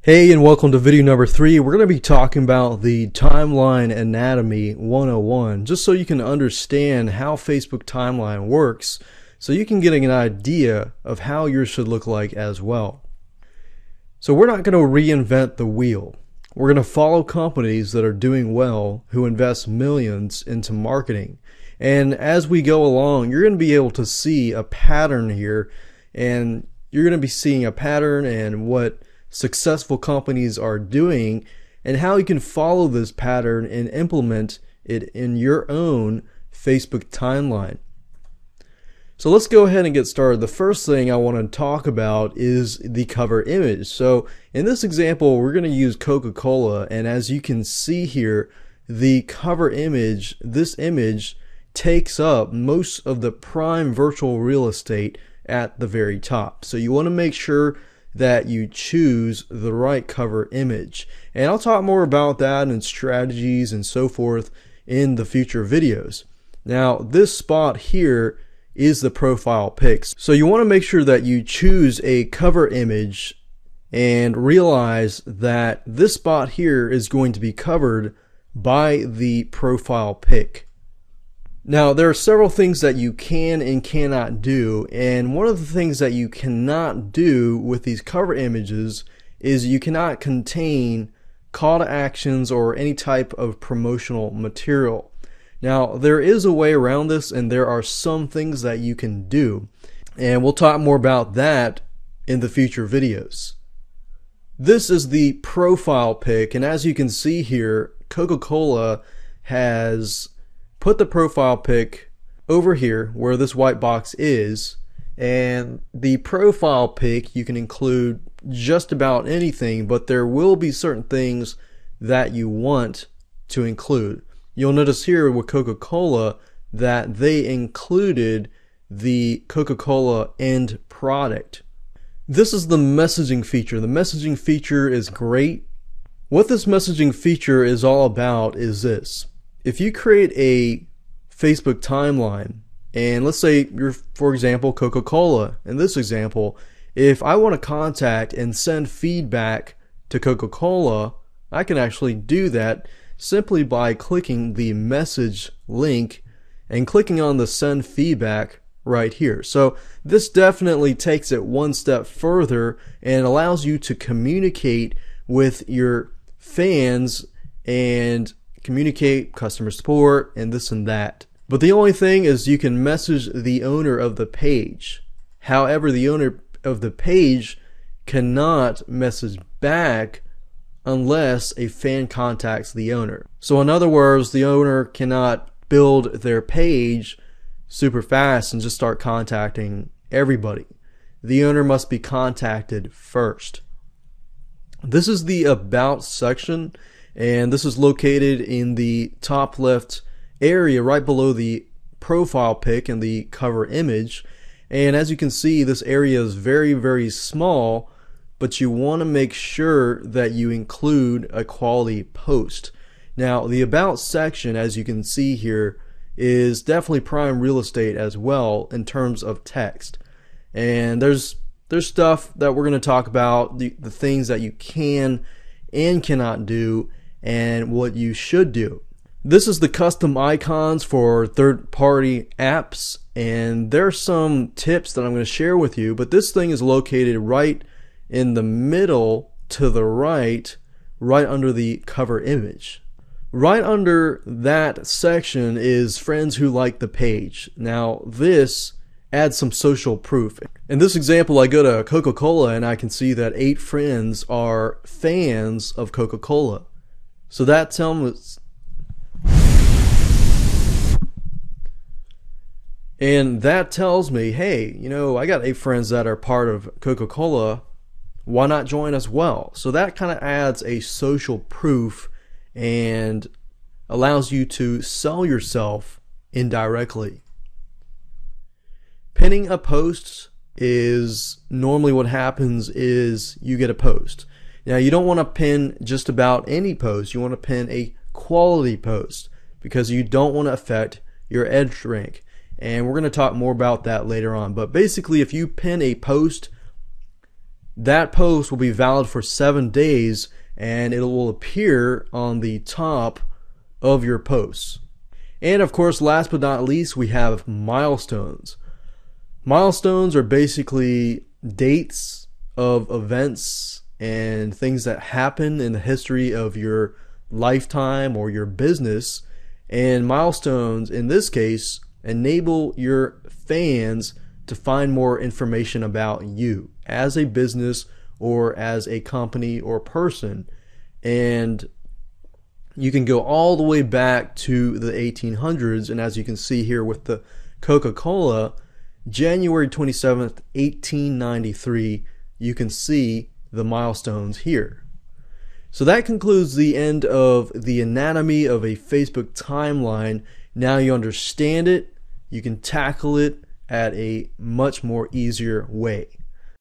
Hey, and welcome to video number 3. We're going to be talking about the Timeline Anatomy 101, just so you can understand how Facebook Timeline works, so you can get an idea of how yours should look like as well. So we're not going to reinvent the wheel. We're going to follow companies that are doing well, who invest millions into marketing. And as we go along, you're going to be able to see a pattern here, and you're going to be seeing a pattern and what successful companies are doing and how you can follow this pattern and implement it in your own Facebook timeline. So let's go ahead and get started. The first thing I want to talk about is the cover image. So in this example, we're going to use Coca-Cola, and as you can see here, the cover image, this image takes up most of the prime virtual real estate at the very top. So you want to make sure that you choose the right cover image, and I'll talk more about that and strategies and so forth in the future videos. Now this spot here is the profile pics, so you want to make sure that you choose a cover image and realize that this spot here is going to be covered by the profile pic. Now there are several things that you can and cannot do, and one of the things that you cannot do with these cover images is you cannot contain call to actions or any type of promotional material. Now there is a way around this, and there are some things that you can do, and we'll talk more about that in the future videos. This is the profile pic, and as you can see here, Coca-Cola has put the profile pic over here where this white box is, and the profile pic you can include just about anything, but there will be certain things that you want to include. You'll notice here with Coca-Cola that they included the Coca-Cola end product. This is the messaging feature. The messaging feature is great. What this messaging feature is all about is this. If you create a Facebook timeline, and let's say you're, for example, Coca-Cola, in this example, if I want to contact and send feedback to Coca-Cola, I can actually do that simply by clicking the message link and clicking on the send feedback right here. So this definitely takes it one step further and allows you to communicate with your fans and communicate customer support and this and that. But the only thing is you can message the owner of the page. However, the owner of the page cannot message back unless a fan contacts the owner. So in other words, the owner cannot build their page super fast and just start contacting everybody. The owner must be contacted first. This is the About section, and this is located in the top left area right below the profile pic and the cover image. And as you can see, this area is very small, but you want to make sure that you include a quality post. Now the About section, as you can see here, is definitely prime real estate as well in terms of text. And there's stuff that we're going to talk about, the things that you can and cannot do and what you should do. This is the custom icons for third-party apps, and there's some tips that I'm going to share with you, but this thing is located right in the middle to the right under the cover image. Right under that section is friends who like the page. Now this adds some social proof. In this example, I go to Coca-Cola and I can see that 8 friends are fans of Coca-Cola. So that tells me, hey, you know, I got 8 friends that are part of Coca-Cola. Why not join as well? So that kind of adds a social proof and allows you to sell yourself indirectly. Pinning a post is normally what happens is you get a post. Now you don't want to pin just about any post. You want to pin a quality post because you don't want to affect your edge rank. And we're going to talk more about that later on. But basically, if you pin a post that post will be valid for 7 days, and it will appear on the top of your posts. And of course, last but not least, we have milestones. Milestones are basically dates of events and things that happen in the history of your lifetime or your business. And milestones, in this case, enable your fans to find more information about you as a business or as a company or person. And you can go all the way back to the 1800s, and as you can see here with the Coca-Cola, January 27th, 1893, you can see the milestones here. So that concludes the end of the anatomy of a Facebook timeline. Now you understand it, you can tackle it at a much more easier way.